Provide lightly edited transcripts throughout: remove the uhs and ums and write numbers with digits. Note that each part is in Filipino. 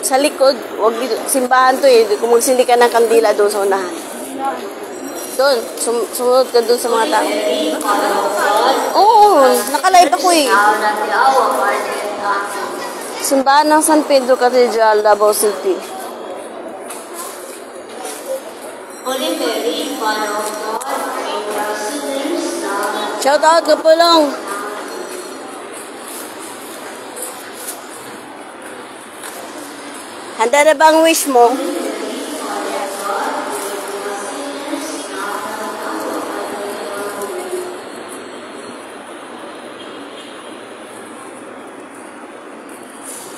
Sa likod, wag dito. Simbahan to eh. Kung magsindi ka ng kandila doon sa unahan. Doon, sumunod ka doon sa mga tao. Oo, nakalive ako eh. Simbahan ng San Pedro Cathedral, Davao City. Shout out ka po lang. Handa na bang wish mo?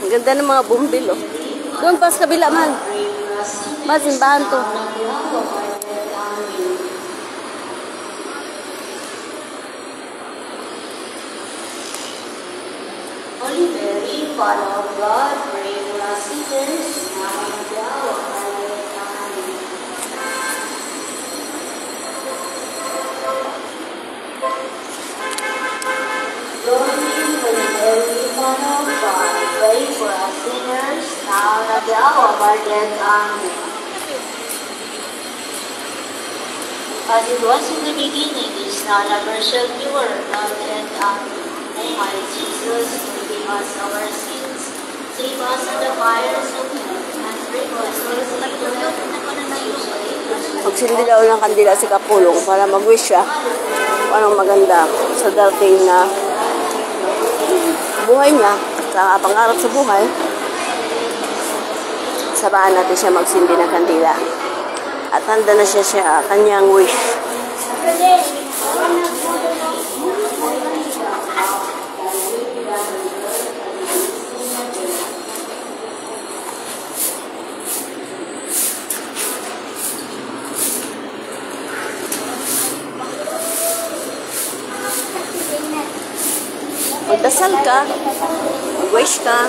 Ang ganda ng mga bumbil, oh. Doon pa sa kabila, man. Simbahan to. Holy Mary, Mother of God, pray for us sinners, now and at the hour of our death. Amen. Lord, Holy Mary, Mother of God, pray for us sinners, now and at the hour of our death. Amen. As it was in the beginning, is now, and ever shall be, world without end. Amen. O my Jesus, forgive us our sins, save us from the fires of hell, and bring us into heaven. Magsindi daw ng kandila si Kapulong para mag-wish siya kung anong maganda sa darating na buhay niya, sa pangarap sa buhay. Sabahan natin siya magsindi ng kandila. At handa na siya kanyang wish. Magdasal ka, mag-wish ka.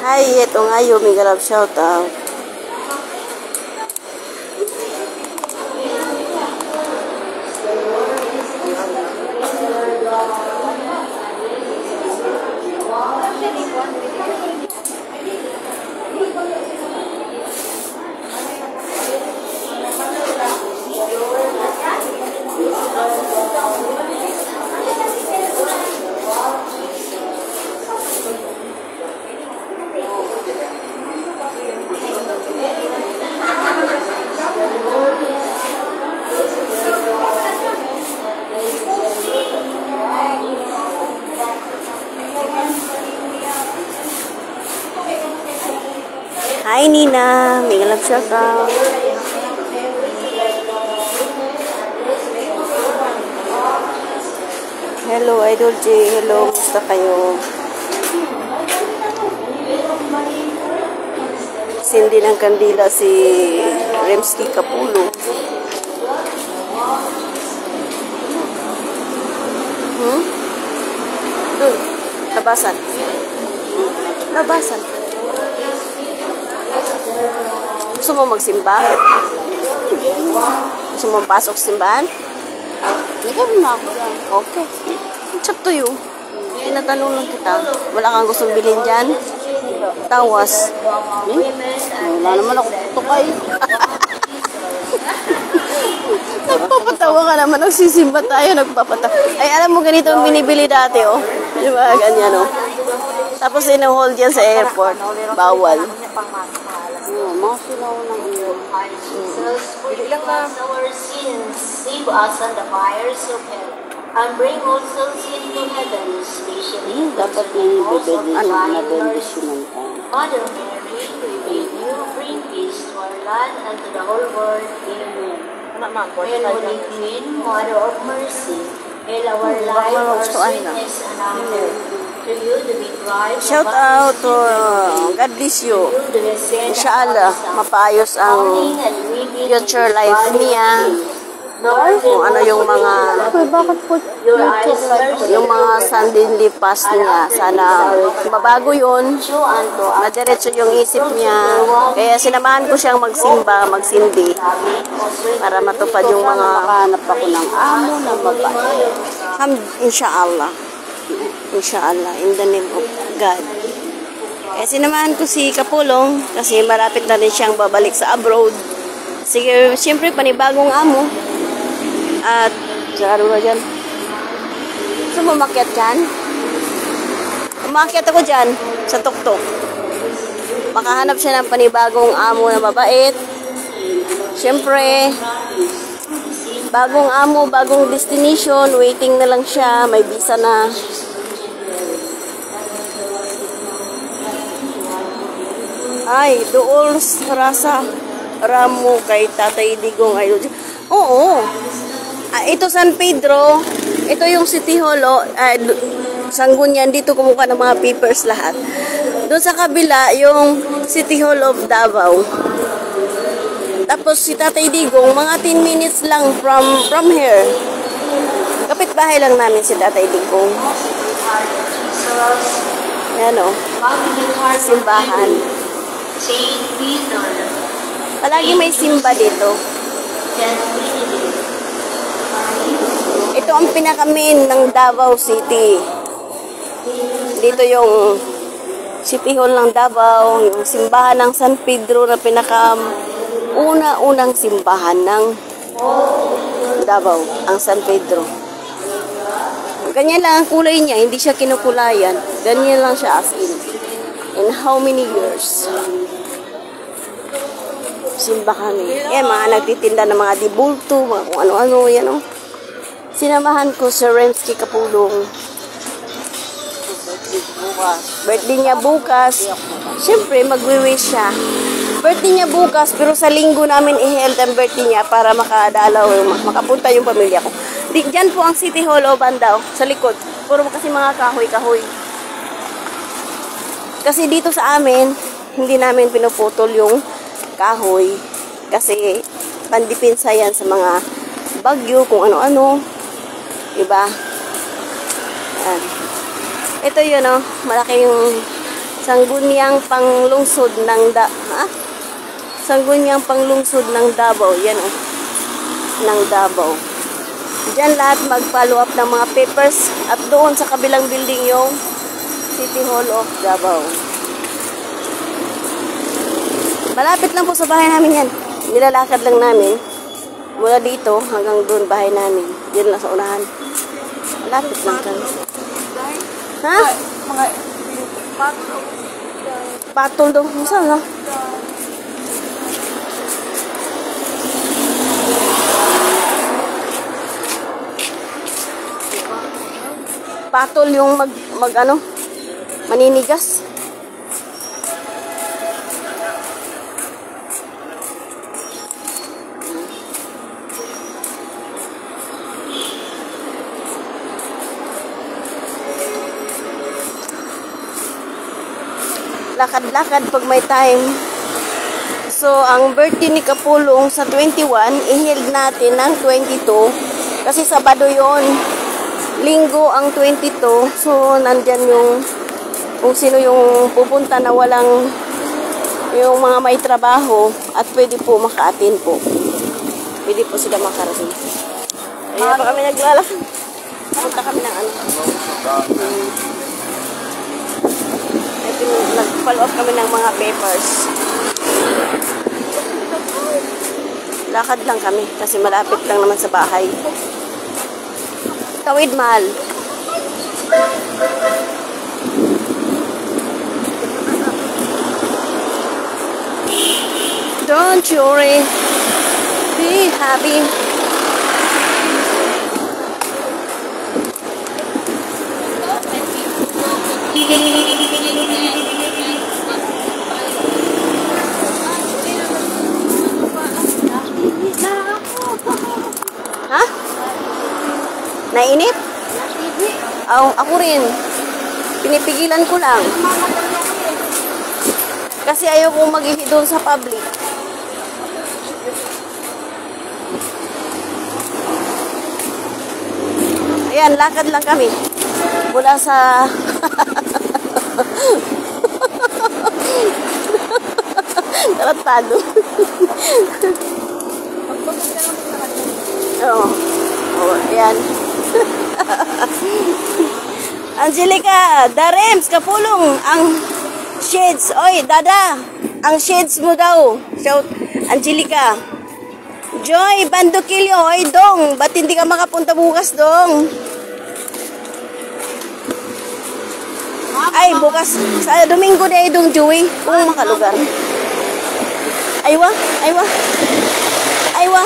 Hi, ito nga yung Migalab shoutout. Hi Nina, Migalab shoutout. Hello Idol J, hello, musta kayo? Sindi ng kandila si Remski Kapulong. Doon, labasan. Labasan. Gusto mo magsimba? Gusto mo pasok simbahan? Nagkaroon na ako. Okay. It's up to you. Tinatanong lang kita. Wala kang gustong bilhin dyan? Tawas. Wala naman ako tukay. Nagpapatawa ka naman. Nagsisimba tayo. Nagpapatawa. Ay, alam mo ganito ang binibili dati, oh. Di ba? Ganyan, oh. Tapos ino-hold yan sa airport. Bawal. Mga sinaw ng iyo. Jesus, forgive us our sins, save us from the fires of hell, and bring all souls into heaven, especially dapat yung nabendisyonan ka. Mother Mary, we beg you, bring peace to our land and to the whole world. Amen. Hail Holy Queen, Mother of Mercy, hail our life, our sweetness, and our hope. To you the midwife. Shout out to God bless you. Inshallah, mapayos ang future life niya. Kung ano yung mga Your eyes mercy. yung mga suddenly pass niya. Sana mabago yun. Madiretso yung isip niya. Kaya sinamahan ko siyang magsimba, magsindi. Para matupad yung mga hanap ako ng amo na mabait. Inshallah. Inshallah. In the name of God. Kaya sinamahan ko si Kapulong kasi malapit na rin siyang babalik sa abroad. Sige, siyempre panibagong amo. At, sarado na dyan. So, umakyat dyan? Umakyat ako dyan sa tuktok. Makahanap siya ng panibagong amo na mabait. Siyempre, bagong amo, bagong destination, waiting na lang siya, may visa na. Ay, dool rasa ramo kay Tatay Digong ay oo. Ito San Pedro, ito yung City Hall, Sangguniang, dito kumuha ng mga papers lahat. Doon sa kabila, yung City Hall of Davao. Tapos si Tatay Digong, mga 10 minutes lang from here. Kapitbahay lang namin si Tatay Digong. Ayan o, simbahan. Saint Peter. Palagi may simba dito. Ito ang pinaka-main ng Davao City. Dito yung City Hall ng Davao, yung simbahan ng San Pedro na pinaka-una-unang simbahan ng Davao, ang San Pedro. Ganyan lang ang kulay niya, hindi siya kinukulayan. Ganyan lang siya as in. In how many years? Simba kami. Yan, mga nagtitinda ng mga dibulto, mga kung ano-ano, yan o. Sinamahan ko si Remsky Kapulong. Birthday niya bukas. Siyempre, magwi-wish siya. Birthday niya bukas, pero sa linggo namin i-held ang birthday niya para makadalaw, makapunta yung pamilya ko. Diyan po ang City Hall o Bandao, sa likod. Puro kasi mga kahoy-kahoy. Kasi dito sa amin, hindi namin pinuputol yung kahoy. Kasi pandipinsa yan sa mga bagyo, kung ano-ano. Diba? Yan. Ito yun, oh. Malaki yung Sangguniang panglungsod ng Sangguniang panglungsod ng Davao. Yan, oh. Ng Davao. Diyan lahat mag-follow up ng mga papers. At doon sa kabilang building yung City Hall of Davao. Malapit lang po sa bahay namin yan. Nilalakad lang namin. Mula dito hanggang doon bahay namin. Diyan lang sa unahan. Malapit lang kami. Ha? Mga Patol daw. Saan na? Patol yung maninigas. Lakad-lakad pag may time. So, ang birthday ni Kapulong sa 21, i-held natin ng 22. Kasi Sabado yon, Linggo ang 22. So, nandyan yung kung sino yung pupunta na walang yung mga may trabaho at pwede po maka-attend po. Pwede po sila makarating. Kaya pa kami naglalakad. Punta kami ng nag-follow up kami ng mga papers. Lakad lang kami kasi malapit lang naman sa bahay. Tawid, mahal. Don't worry. Be happy. Ha? Nainip? Ako rin. Pinipigilan ko lang. Kasi ayaw kong mag-ihi doon sa public. Ayan, lakad lang kami. Mula sa... Taratado. Oo. Oh, ayan. Angelica, Darems, kapulong ang shades. Oy, Dada, ang shades mo daw. Shout, Angelica. Joy, Bandukilyo, oy, Dong. Ba't hindi ka makapunta bukas, Dong? Ay, bukas. Sa Domingo na Dong, Joey. Kung makalugar. Aywa, aywa. Aywa.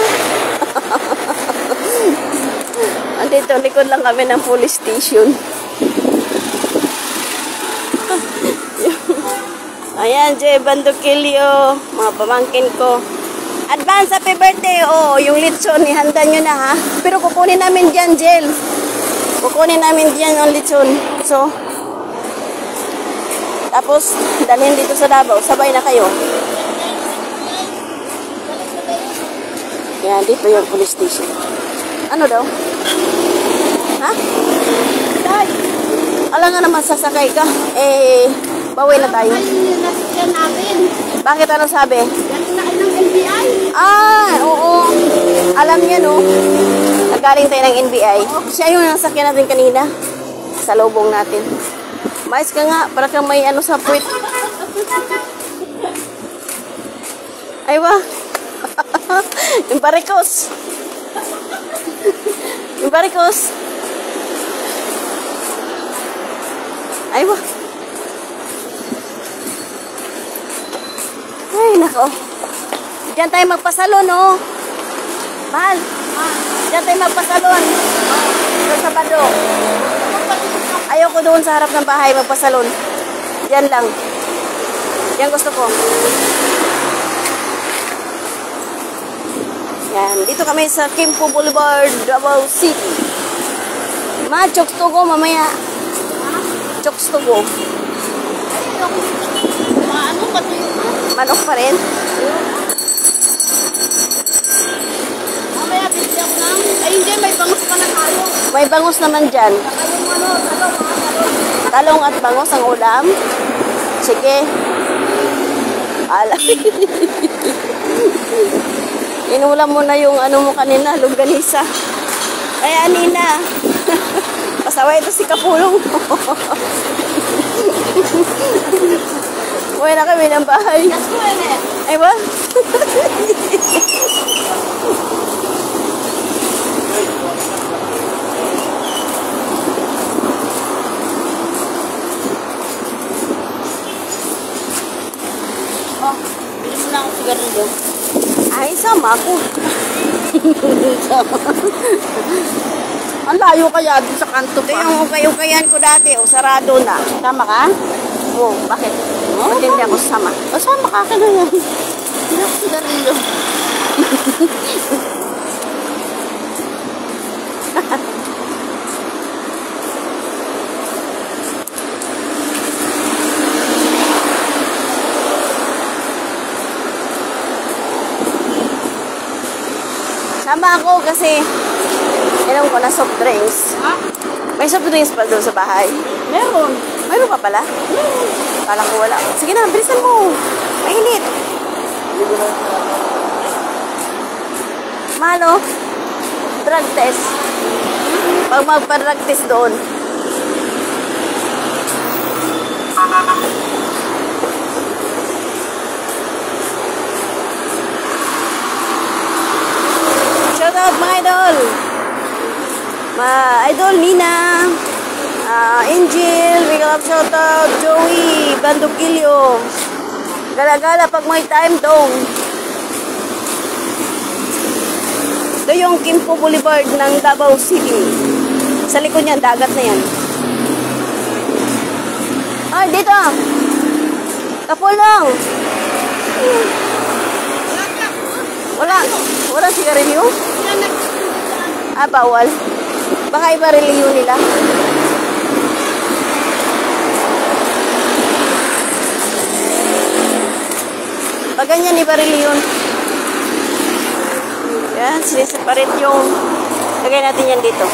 Andito, likod lang kami ng police station. Ayan, Jay Bandukilyo, mga pamangkin ko. Advance happy birthday. Oh, yung litson, ihanda nyo na ha. Pero kukunin namin dyan, Jel. Kukunin namin dyan yung litson. So, tapos, dalhin dito sa Davao. Sabay na kayo. Ayan, dito yung police station. Ano daw? Ha? Dad! Alam nga naman, sasakay ka. Eh, bawi na tayo. Nasakyan namin. Bakit ano sabi? Yan na ng NBI. Ah, oo. Alam niya, no? Nagaling tayo ng NBI. Siya yung nasakyan natin kanina. Sa lubong natin. Mais ka nga, para kang may ano sa puwit. Aywa. Yung barikos. Yung barikos. Aywa. Ay, nako. Diyan tayo magpasalon, no? Mahal. Diyan tayo magpasalon. Sa Sabado. Ayoko doon sa harap ng bahay magpasalon. Diyan lang. Yan gusto ko. Yan. Dito kami sa Kimpo Boulevard, Davao City. Chokstogo mamaya. Chokstogo. Ano pa ito yun? Manok pa rin. Mamaya bigyan ko ng... Ay hindi, may bangus pa na tayo. May bangus naman dyan. Talong ano, talong. Talong at bangus ang ulam. Sige. Ala. Inulam mo na yung ano mo kanina, longganisa. Kaya Nina. Pasaway ito si Kapulong. Uwi na kami ng bahay. Let's go in it. Ay ba? Oh, bilis mo na akong sigarilyo. Ay, sama ako. Ang layo kaya doon sa kanto Ito pa. yung ukay-ukayan ko dati. O, sarado na. Tama ka? Oo, bakit? Oh, Ba't hindi ako sama? Kasama ka na yan. Hindi ako sigarilyo. Sama ako kasi inom ko na soft drinks. Ha? May soft drinks pa doon sa bahay. Meron. Mayroon pa pala? Kala ko wala. Sige na, bilisan mo. Mainit. Malo, drug test. Pag magpa-drug test doon. Shout out mga idol. Idol Nina. Angel, big up shout out. Joey, Bandukilyo. Gala-gala pag may time dong. Ito yung Kimpo Boulevard ng Davao City. Sa likod niyan, dagat na yan. Ay, dito. Kapulong. Wala. Wala sigarilyo? Bawal. Baka iba reliyo nila. ganyan, ibaril yun. Yan, siniseparate yung... Lagay natin yan dito.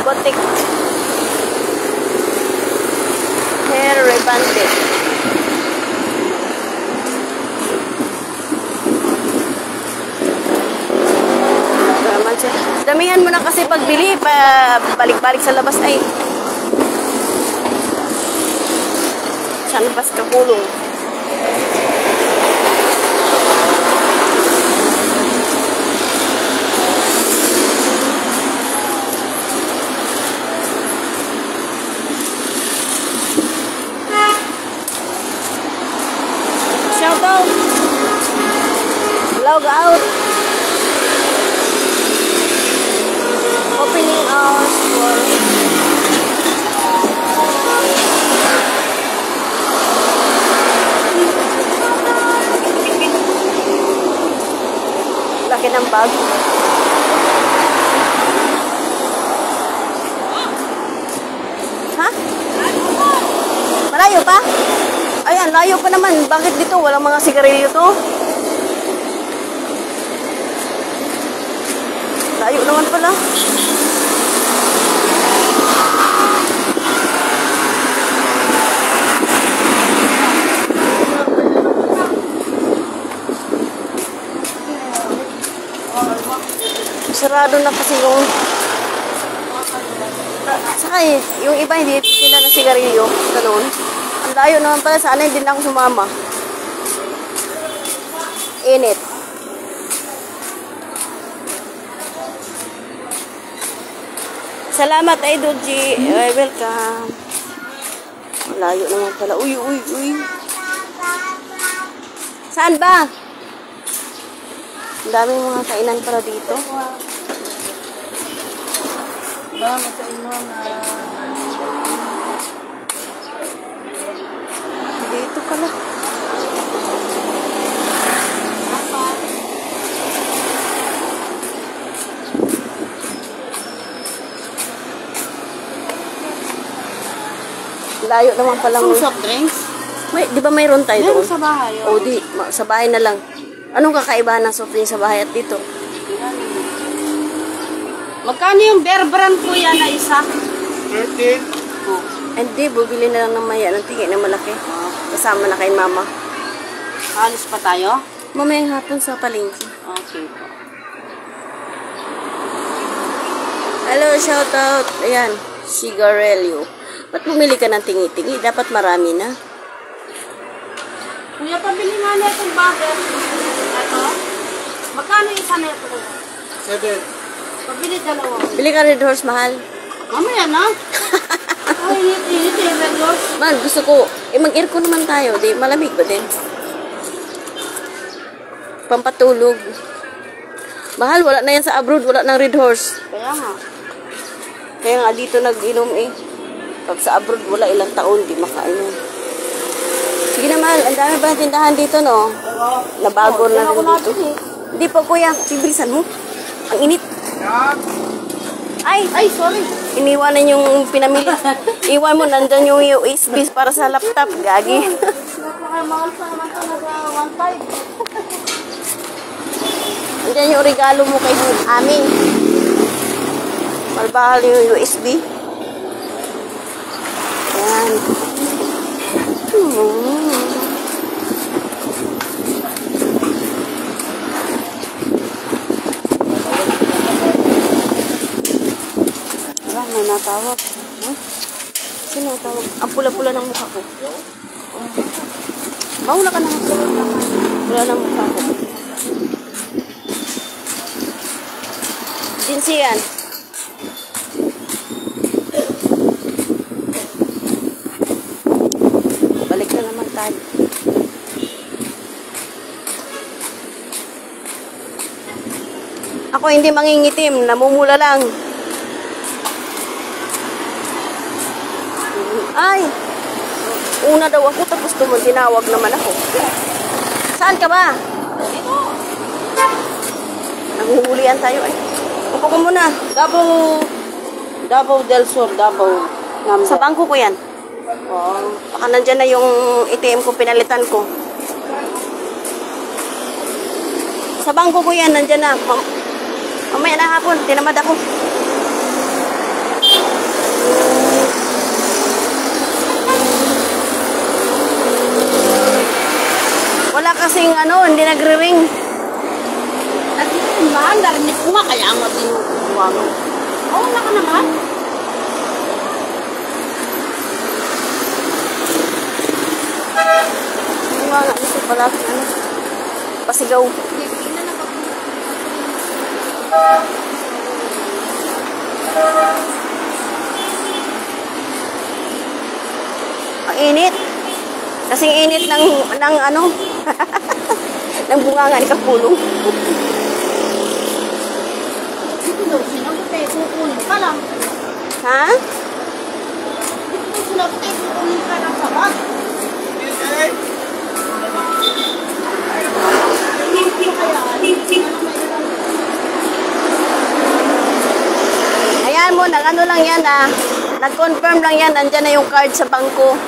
Kotik. Hair rebanded. Damihan mo na kasi pagbili, balik-balik sa labas ay. Saan pas kakulong? Shout out! Log out! Opening hours for laki ng bag. Ha? Malayo pa? Ayan, layo pa naman. Bakit dito? Walang mga sigarilyo to? Layo naman pala. Sarado na kasi yung... Saka yung iba hindi sila ng sigarilyo. Ganun. Ang layo naman pala. Sana hindi na ako sumama. Init. Salamat ay Doji. Ay, welcome. Layo naman pala. Uy, uy, uy. Saan ba? Ang daming mga kainan pala dito. Salamat sa inyo na... Dito pala. Layo naman pala. Soft drinks? May, di ba mayroon tayo Meron doon? sa bahay. O di, sa bahay na lang. Anong kakaibahan ng soft drink sa bahay at dito? Magkano yung Bear Brand po yan na isa? 13. Oh. Hindi, bubili na lang ng maya ng tingin na malaki. Kasama na kay mama. Alis pa tayo? Mamayang hapon sa palengke. Okay po. Hello, shout out. Ayan, sigarilyo. Ba't bumili ka ng tingi-tingi? Dapat marami na. Kuya, pabili nga na itong bagay. Ito? Magkano isa na ito? 7. Pabili dalawa. Bili ka Red Horse, mahal. Mamaya na. Ay, init, Red Horse. Man, gusto ko, mag-aircon naman tayo. Di, malamig ba din? Pampatulog. Mahal, wala na yan sa abroad. Wala ng Red Horse. Kaya nga. Kaya nga dito nag-inom eh. Pag sa abroad, wala ilang taon. Di makainom. Sige na, mahal. Ang dami ba tindahan dito, no? Nabago na rin dito. Hindi pa, kuya. Sibilisan mo. Ang init. Ay, sorry. iniwanan yung pinamili. Iwan mo, nandyan yung USB para sa laptop. Gagi. Napakamahal sa naman talaga 1.5. Nandyan yung regalo mo kay amin. Malbahal yung USB. Ayan. May natawag. Sino natawag? Ang pula-pula ng mukha ko. Mauna ka na. Pula ng mukha ko. Jinsi yan. Balik na naman tayo. Ako hindi mangingitim. Namumula lang. Ay, una daw ako tapos tinawag naman ako. Saan ka ba? Dito. Naghuhulian tayo ay. Upo ko muna. Davao del Sur, Davao. Sa bangko ko yan. Oh. Baka nandyan na yung ATM ko pinalitan ko. Sa bangko ko yan, nandyan na. Mamaya na hapon, tinamad ako. Wala kasing hindi nagre-ring. At yun ba, narinig ko nga, kaya ang matinukuha mo. Oo, wala ka naman. Nga, isip pala, pasigaw. Ang init. Kasing init ng ng bunganga ni Kapulong. Dito daw, sinagot eh, kukunin ka lang. Ha? Dito daw, sinagot eh, kukunin ka lang sa bag. Ayan mo, lang yan nag-confirm lang yan, nandyan na yung card sa bangko.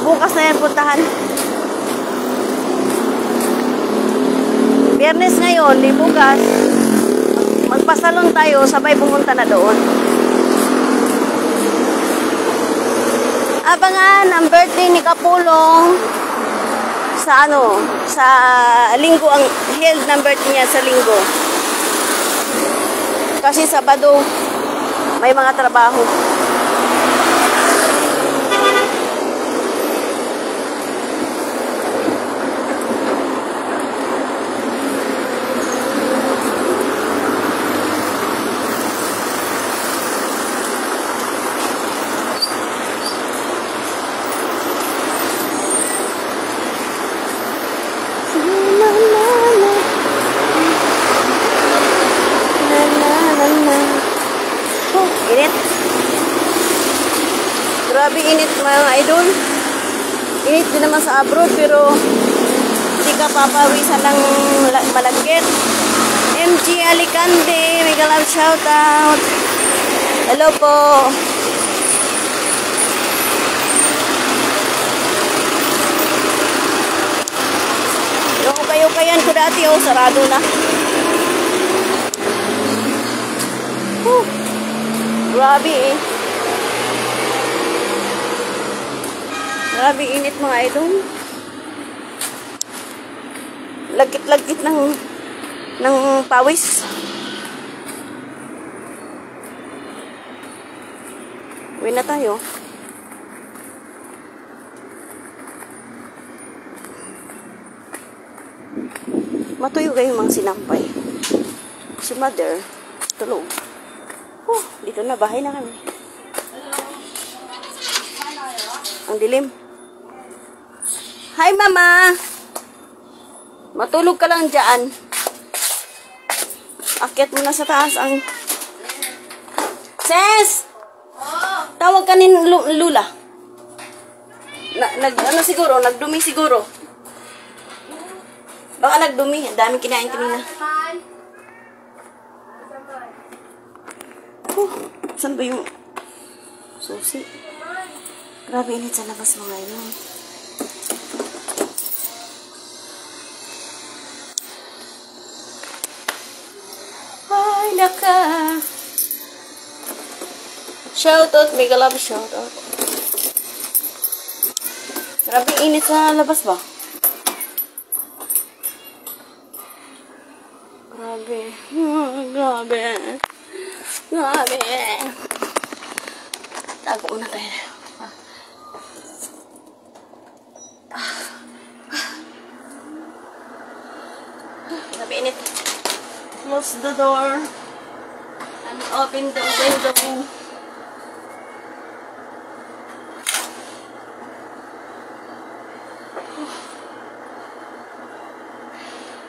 Bukas na yan puntahan. Biyernes ngayon, di bukas. Magpasalon tayo, sabay pumunta na doon. Abangan ang birthday ni Kapulong sa linggo, ang held ng birthday niya sa linggo. Kasi Sabado, may mga trabaho. Init. Grabe init mga idol. Init din naman sa abroad pero hindi ka papawisan ng malagkit. MG Alicante, mega love shout out. Hello po. Yung kayo-kayan ko dati sarado na. Grabe eh. Grabe init mga idol. Lagkit-lagkit ng pawis. Uwi na tayo. Matuyo kayo mga sinampay. Si mother, tulog. Dito na, bahay na kami. Ang dilim. Hi, Mama! Matulog ka lang dyan. Akyat mo na sa taas ang... Ses! Tawag ka ni Lula. Siguro, nagdumi siguro. Baka nagdumi. Ang daming kinain kanina. Saan ba yung susi? Grabe init sa labas mga yun. Ay, naka. Shoutout, mega love shoutout. Grabe init sa labas ba? Grabe. Grabe. Grabe. Tago na tayo. Grabe init. Close the door. And open the window.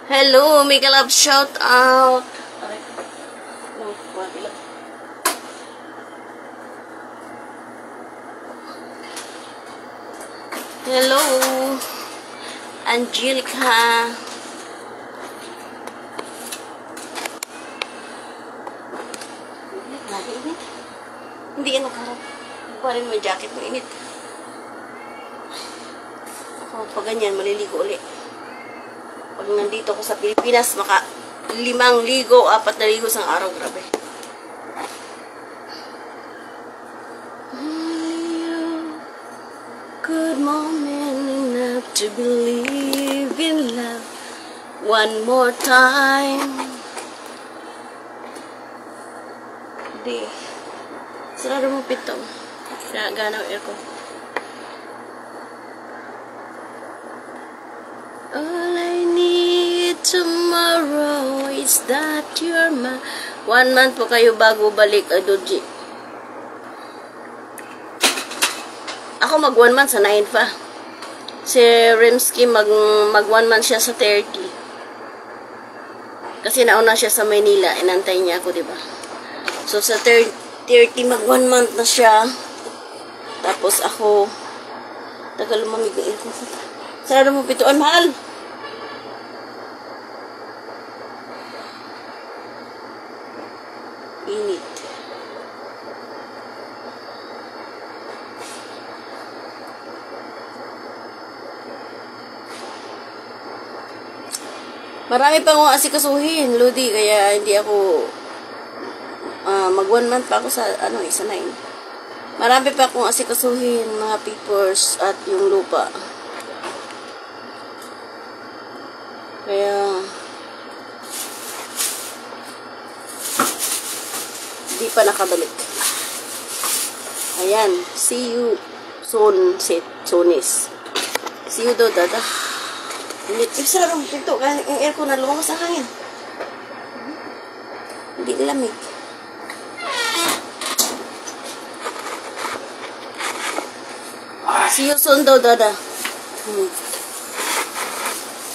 Hello, mega love shout out. Hello, Angelica. Hindi yan makarap. Pa rin mo yung jacket mo, init. Ako, pag ganyan, maliligo ulit. Pag nandito ako sa Pilipinas, 5 ligo, 4 na ligo sa araw, grabe. Good moment enough to believe in love one more time. Di. Sarado mo pito. Gana ang aircon. All I need tomorrow is that you're mine. 1 month po kayo bago balik, Doji. Ako mag 1 month sa 9 pa. Si Rimsky mag 1 month siya sa 30. Kasi nauna siya sa Manila. Inantay niya ako, diba? So, sa 30 mag 1 month na siya. Tapos ako, tagal lumamig ang aircon. Sarado mo pituan, mahal. Init. Marami pa akong asikasuhin, Ludi, kaya hindi ako mag 1 month pa ako sa sa 9. Marami pa akong asikasuhin, mga papers at yung lupa. Kaya di pa nakabalik. Ayan, see you soon, Sonis. See you do, dada. Sarong pinto, ang aircon na lumabas sa hangin. Hindi nilamig. See you soon daw, dada.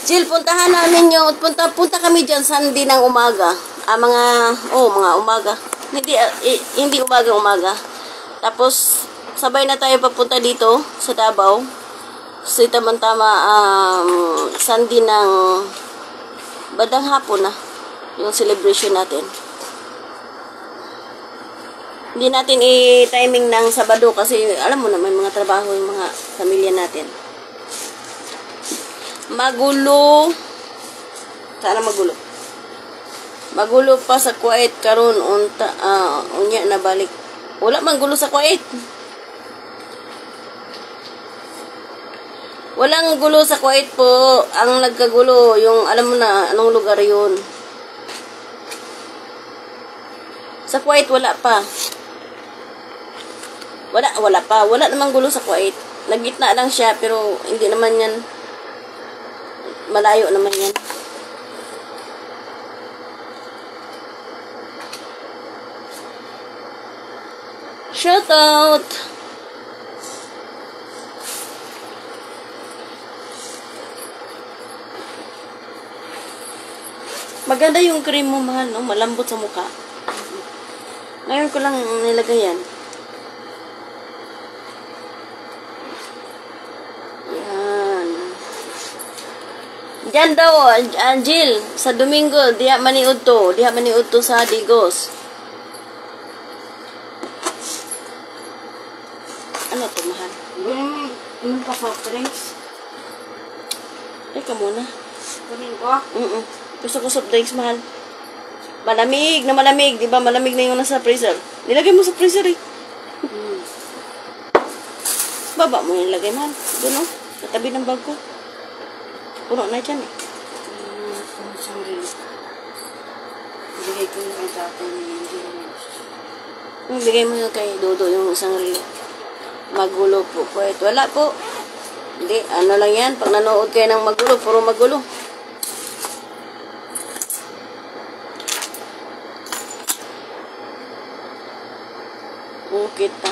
Jill, puntahan namin yung, punta kami dyan Sunday ng umaga. Mga umaga. Hindi umaga. Tapos, sabay na tayo papunta dito sa Davao. So, tama-tama, Sunday ng badang hapon na yung celebration natin. Hindi natin i-timing ng Sabado kasi alam mo naman mga trabaho yung mga pamilya natin. Magulo. Sana magulo. Magulo pa sa Kuwait karon unya na balik. Wala man gulo sa Kuwait. Walang gulo sa Kuwait po. Ang nagkagulo, yung alam mo na anong lugar yun. Sa Kuwait wala pa. Wala pa. Wala namang gulo sa Kuwait. Nagitna lang siya pero hindi naman yan. Malayo naman yan. Shout out! Maganda yung cream mo, mahal, no? Malambot sa mukha. Ngayon ko lang nilagay yan. Yan. Diyan daw, Jill, sa Domingo, diha maniud to sa Digos. Ano to, mahal? Yung pa-soft drinks. Teka muna. Kunin ko. Gusto ko soft drinks, mahal. Malamig na malamig. Diba malamig na yung nasa freezer? Nilagay mo sa freezer eh. Baba mo yung lagay, mahal. Doon oh. Sa tabi ng bag ko. Puno na dyan eh. Sorry. Bigay ko yung tatay ni Angel. Bigay mo yung kay Dodo yung isang rilo. Magulo po. Pwede. Wala po. Hindi. Ano lang yan. Pag nanood kayo ng magulo, puro magulo. Kita.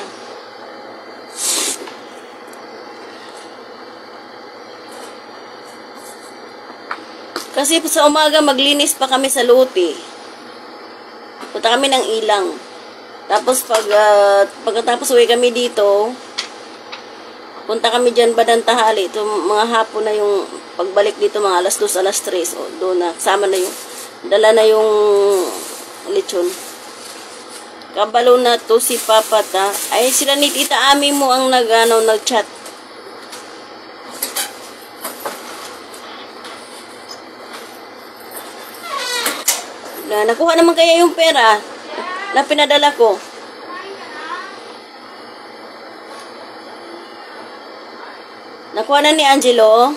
Kasi sa umaga maglinis pa kami sa Luti. Punta kami ng Ilang. Tapos pagkatapos uwi kami dito, punta kami dyan Badantahali. Ito mga hapon na yung pagbalik dito mga alas 2, alas 3. O doon na, sama na yung, dala na yung lechon. Kabalo na to si Papa ta. Ay, sila ni Tita Ami mo ang nag-chat. Nakuha naman kaya yung pera na pinadala ko. Nakuha na ni Angelo.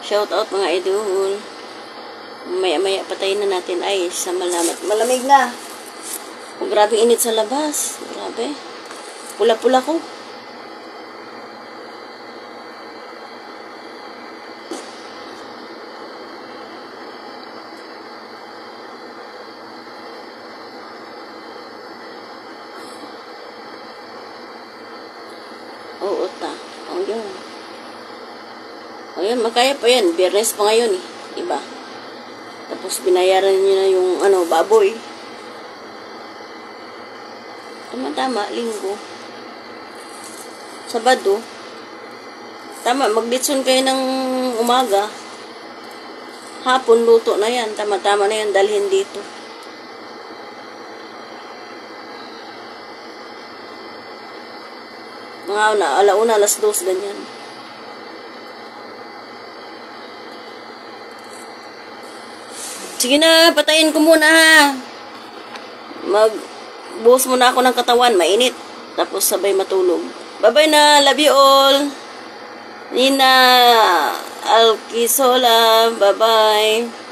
Shout out mga idol. Maya-maya patayin na natin ay sa malamig na. Oh, grabe init sa labas. Grabe. Pula-pula ko. Oo, ta. Oh, yun. O yan, makaya pa yan. Biyernes pa ngayon eh. Diba? Tapos binayaran niyo na yung baboy. Tama-tama, linggo. Sabado. Tama, magditson kayo ng umaga. Hapon, luto na yan. Tama-tama na yan, dalhin dito. Mga alauna, alas 2, ganyan. Sige na, patayin ko muna ha. Magbuhos muna ako ng katawan, mainit. Tapos sabay matulog. Bye-bye na, love you all. Nina Alquisola, bye-bye.